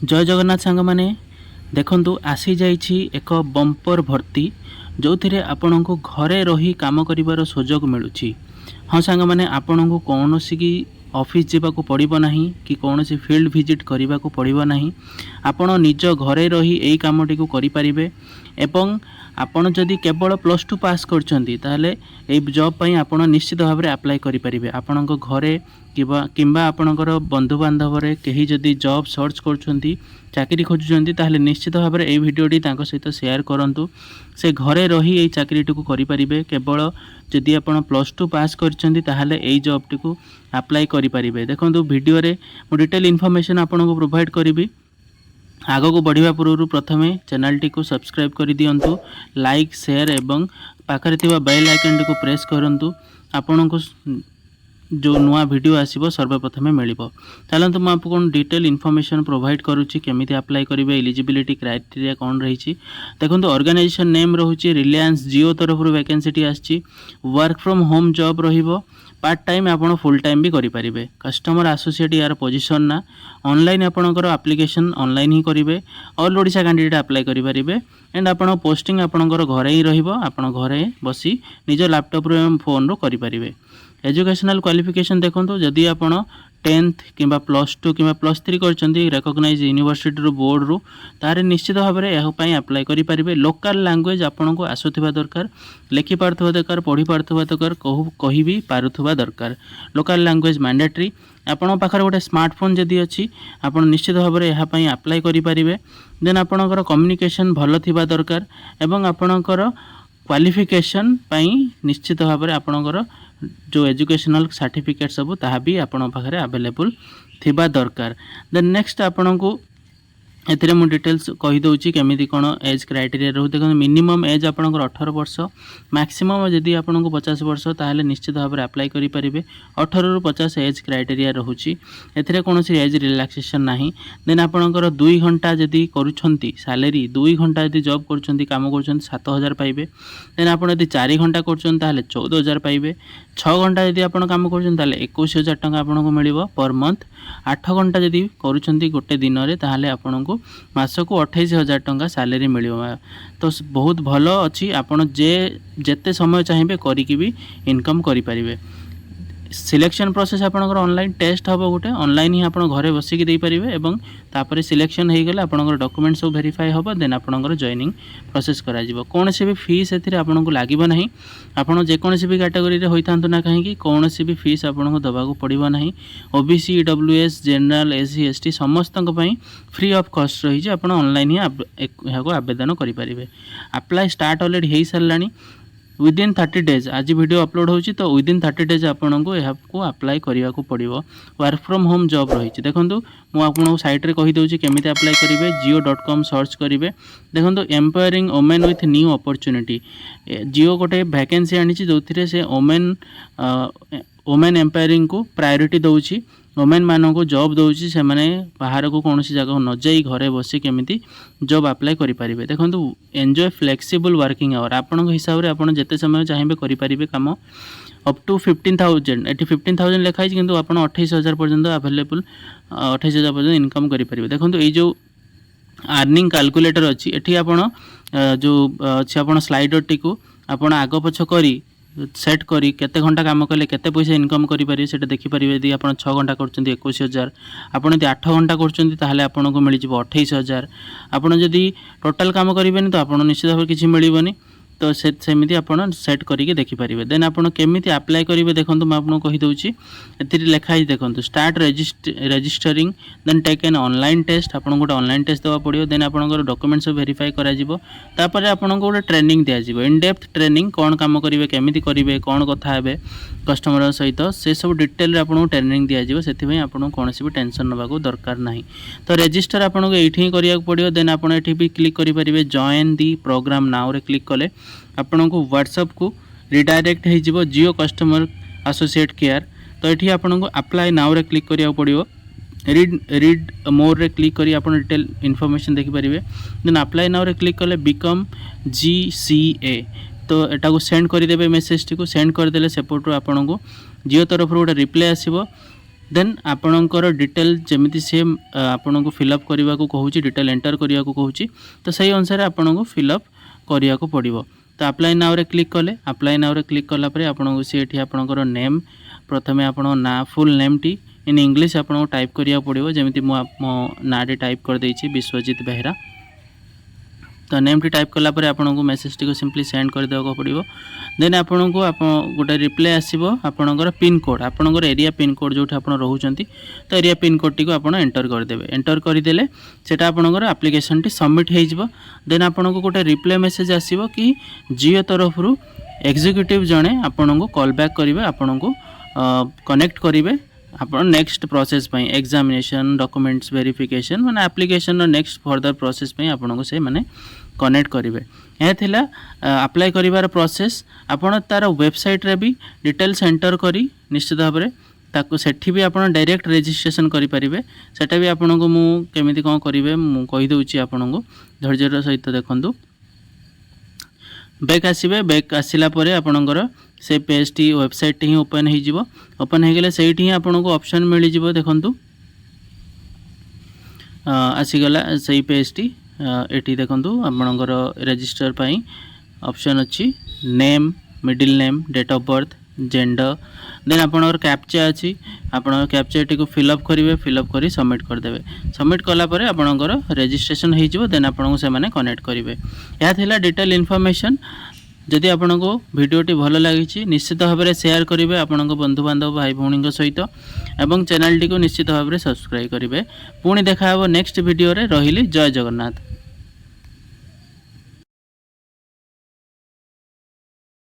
जय जगन्नाथ सांग मैंने देखु आसी जाइछि एक बंपर भर्ती जो थिरे आपण को घरे रही काम करिवार सुजोग मिलुछि। हाँ सांग मैंने आपण को कौन की ऑफिस जावाक पड़ो ना कि कौन फील्ड विजिट करने को पड़ो ना। आपण निज घरे रही यही कामटी को करें एवं आपण जदि केवल +2 पास करछंती ताहले ए जॉब पई आपण निश्चित भाव में अप्लाई करें। आपण घरे किंबा आपणकर बंधु बांधव कहीं जदि जॉब सर्च करछंती चाकरी खोजुचंती ताहले निश्चित भाव में ये भिडियोटी तांको सहित शेयर करंतु। से घरे रही यही चाकरीटी को करें केवल जदि आपण +2 पास करछंती ताहले एई जॉबटी को अप्लाई करें। देखो वीडियो रे मु डिटेल इनफॉरमेशन आपन को प्रोवाइड करी। आग को बढ़िया पूर्व प्रथमे चैनल टी को सब्सक्राइब कर दिंतु, लाइक शेयर एवं पाखरे थिबा बेल आइकन को प्रेस करंतु। आपन को जो नुआ वीडियो आसीबो सर्वप्रथमे मिलिबो। चलंतु मैं आपको डिटेल इनफॉरमेशन प्रोवाइड करूची केमिति अप्लाई करिवे, एलिजिबिलिटी क्राइटेरिया कौन रही। देखो ऑर्गेनाइजेशन नेम रोचे रिलायंस जियो तरफ वैकेंसीटी आछि। वर्क फ्रॉम होम जॉब रहिबो। पार्ट टाइम आपन फुल टाइम भी करें। कस्टमर एसोसिएट यार पोजीशन ना ऑनलाइन आपणकर एप्लिकेशन ऑनलाइन ही करेंगे। ऑल ओडिशा कैंडिडेट अप्लाई करेंगे एंड आपन पोस्टिंग आपणकर घरे ही रहिबो। आपन घरे बसी निज लैपटॉप रो फोन रो करें। एजुकेशनल क्वालिफिकेशन देखो जदि आपन 10th किंबा +2 किंबा +3 करछंती रिकॉग्नाइज यूनिवर्सिटी रो बोर्ड रो तारे निश्चित भाव में यह पई अप्लाई करि परिबे। लोकल लैंग्वेज आपन को आसुथिबा दरकार, लिखि पारथुबा दरकार, पढ़ी पारथुबा दरकार, कहि भी पारथुबा दरकार। Local language mandatory. आपन पाखर गोटे स्मार्टफोन जदि अछि आपन निश्चित भाव में यह पई अप्लाई करि परिबे। देन आपनकर कम्युनिकेशन भलो थिबा दरकार एवं आपनकर क्वालिफिकेशन पई निश्चित भाव में आपनकर जो एजुकेशनल सर्टिफिकेट सब ताहा भी आपण पाखरे अवेलेबल थिबा दरकार। देन नेक्स्ट आपण को एथिरे मु डिटेल्स कहि दउची केमिति कोन एज क्राइटेरिया रहउ। देखो मिनिमम एज आपनकर 18 वर्ष, मैक्सिमम जदि आपन को 50 वर्ष ताहले निश्चित भाव में अप्लाई करि परिबे। 18 रु 50 एज क्राइटेरिया रहउची। एथिरे कोनोसी एज रिलैक्सेशन नाही। देन आपनकर 2 घंटा जदि करूछंती सैलरी 2 घंटा जदि जॉब करूछंती काम करूछंती 7000 पाइबे। देन आपन जदि 4 घंटा करूछंती ताहले 14000 पाइबे। 6 घंटा जदि आपन काम करूछंती ताहले 21000 टका आपन को मिलिबो पर मंथ। 8 घंटा जदि करूछंती गोटे दिन रे ताहले आपन को मास को 28000 टका सैलरी मिलिबो। तो बहुत भलो अछि। आपन जेते समय चाहिए करिकि भी इनकम करि परिबे। सिलेक्शन प्रोसेस आपनकर ऑनलाइन टेस्ट हबो। गोटे ऑनलाइन ही आपन घरे बसिक दे परिबे एवं तापर सिलेक्शन हे गेले आपनकर डॉक्यूमेंट सब वेरीफाई हबो। देन आपनकर जॉइनिंग प्रोसेस करा जिवो। कोनोसी भी फीस एथिरे आपन को लागिबो नाही। आपन जे कोनोसी भी कैटेगरी रे होइथांतु ना काहे कि कोनोसी भी फीस आपन को दबा को पड़िबो नाही। OBC EWS general SC ST समस्तक पई फ्री ऑफ कॉस्ट रही जे आपन ऑनलाइन ही एहाको आवेदन करि परिबे। अप्लाई स्टार्ट ऑलरेडी हेई सरलानी। विदिन 30 डेज आज वीडियो अपलोड होची तो विदिन 30 डेज आपन को यह को अप्लाई करिया को पड़िबो। वर्क फ्रॉम होम जॉब रही। देखंतु मु आपन साइट रे कहि दउची केमिति अप्लाई करिवे। जियो.com सर्च करिवे। देखंतु empowering women with new opportunity Jio गोटे वैकेंसी आनिची जोथिरे से वुमेन एम्पावरिंग को प्रायोरिटी दउची। वुमेन मानन को जॉब दउची। से माने बाहर को कोनोसी जगह न जाई घरे बसी केमिति जॉब अप्लाई करि परिबे। देखंतु एन्जॉय फ्लेक्सिबल वर्किंग आवर आपन को हिसाब रे आपन जते समय चाहिबे करि परिबे काम। अप टू 15000 एटी 15000 लिखाई किंतु आपन 28000 पर्यंत अवेलेबल 28000 पर्यंत इनकम करि परिबे। देखंतु ए जो अर्निंग कैलकुलेटर अछि एठी आपन जो अछि आपन स्लाइडर टी को आपन आगो पछ करी सेट करी केते घंटा काम कले केते पैसा इनकम करि परिबे सेटा देखि परिबे। यदि आपन 6 घंटा करचंती 21000, आपन यदि 8 घंटा करचंती ताहले आपन को मिलि जिवो 28000। आपन यदि टोटल काम करिबेनी तो आपन निश्चित भाव किछि मिलिबोनी। तो सेमिति आपन सेट करिके देखि परिबे। देन आपन केमिति अप्लाई करिवे देखंतु म आपन कहि दउची। एथिरि लेखा हि देखंतु start registering then take an online test. आपन गोटे ऑनलाइन टेस्ट देवा पड़ियो। देन आपन डॉक्यूमेंट्स वेरीफाई करा जिवो। तापर आपन को गोटे ट्रेनिंग दिया जिवो। इन डेप्थ ट्रेनिंग कोन काम करिवे केमिति करिवे कोन कथा हेबे कस्टमर सहित से सब डिटेल रे आपन ट्रेनिंग दिया जिवो। सेथि पई आपन कोनोसी भी टेंशन नबा को दरकार नाही। तो रजिस्टर आपन को एठी ही करिया पड़ियो। देन आपन एठी भी क्लिक करि परिबे। जॉइन दी प्रोग्राम नाउ रे क्लिक कले आपन को व्हाट्सएप को रिडायरेक्ट हो जिवो जियो कस्टमर एसोसिएट केयर। तो ये आपन को अप्लाई नाउ रे क्लिक करिया पड़ियो। रीड मोर रे क्लिक करी आपन डिटेल इनफॉरमेशन देखि परिबे। देन अप्लाई नाउ रे क्लिक कले बिकम GCA तो एटा को सेंड कर देबे। मेसेज टी को सेंड कर देले सेपोर्ट आपन को जियो तरफ गोटे रिप्लाई आसीबो। देन आपणकर डिटेल जमी सी आपन को फिलअप करने को कहूँ डिटेल एंटर करने को कहूँ तो सही अनुसार आपन को फिलअप करने को पड़ो। तो अप्लाई नाउ रे क्लिक कले अप्लाई नाउ रे क्लिक कला परे आपन को सी आपणकर नेम प्रथमे आपण ना full name T in English आपन को टाइप करिया पड़ो जमी मो नाटी टाइप कर देछि विश्वजीत बेहरा। तो नेम टी टाइप कला परे आपन को मेसेज टी को सिंपली सेंड कर देवा पड़ो। देन आपन को गोटे रिप्लाई आसीबो आपनकर पिन कोड आपनकर एरिया पिन कोड जोठी आपन रहउचंती तो एरिया पिन कोड टी को आपन एंटर कर देबे। एंटर कर देले सेटा आपनकर एप्लिकेशन टी सबमिट हे जिवो। देन आपन को गोटे रिप्लाई मेसेज आसीबो कि जियो तरफ रु एग्जीक्यूटिव जणे आपन को कॉल बैक करिवे आपन को कनेक्ट करिवे आपण नेक्स्ट प्रोसेस पई एग्जामिनेशन डॉक्यूमेंट्स वेरिफिकेशन माने एप्लिकेशन नेक्स्ट फर्दर प्रोसेस पई आपन को से माने कनेक्ट करिवे। यह थिला अप्लाई करिवार प्रोसेस आपण तार वेबसाइट रे भी डिटेल्स एंटर करी निश्चित भाव में ताको सेठी भी आपण डायरेक्ट रजिस्ट्रेशन करि परिबे। सेटा भी आपण को मु केमिति कोन करिवे मु कहि दउची आपण को धैर्यर सहित देखंतु। बैक आसीबे बैक आसिला परे आपणकर से पेज टी वेबसाइट ही ओपन हो जिवो। ओपन हो गले सेठी ही आपन को ऑप्शन मिल जिवो देखंतु आसीगला सही पेज टी एटी देखंतु आपणकर रजिस्टर पई ऑप्शन अछि name middle name date of birth gender then आपणकर कैप्चा अछि आपण कैप्चा टी को फिलअप करिवे फिलअप करी सबमिट कर देबे। सबमिट कला परे आपणकर रजिस्ट्रेशन हो जिवो। देन आपन को से माने कनेक्ट करिवे। या थिला डिटेल इन्फॉर्मेशन जदि आपन को वीडियोटी भल लगी निश्चित भाव में शेयर करेंगे आपण बंधु बांधव भाई भौणी सहित एवं चैनल टी को निश्चित भाव में सब्सक्राइब करेंगे। पुणी देखा नेक्स्ट वीडियो रे रहिली। जय जगन्नाथ।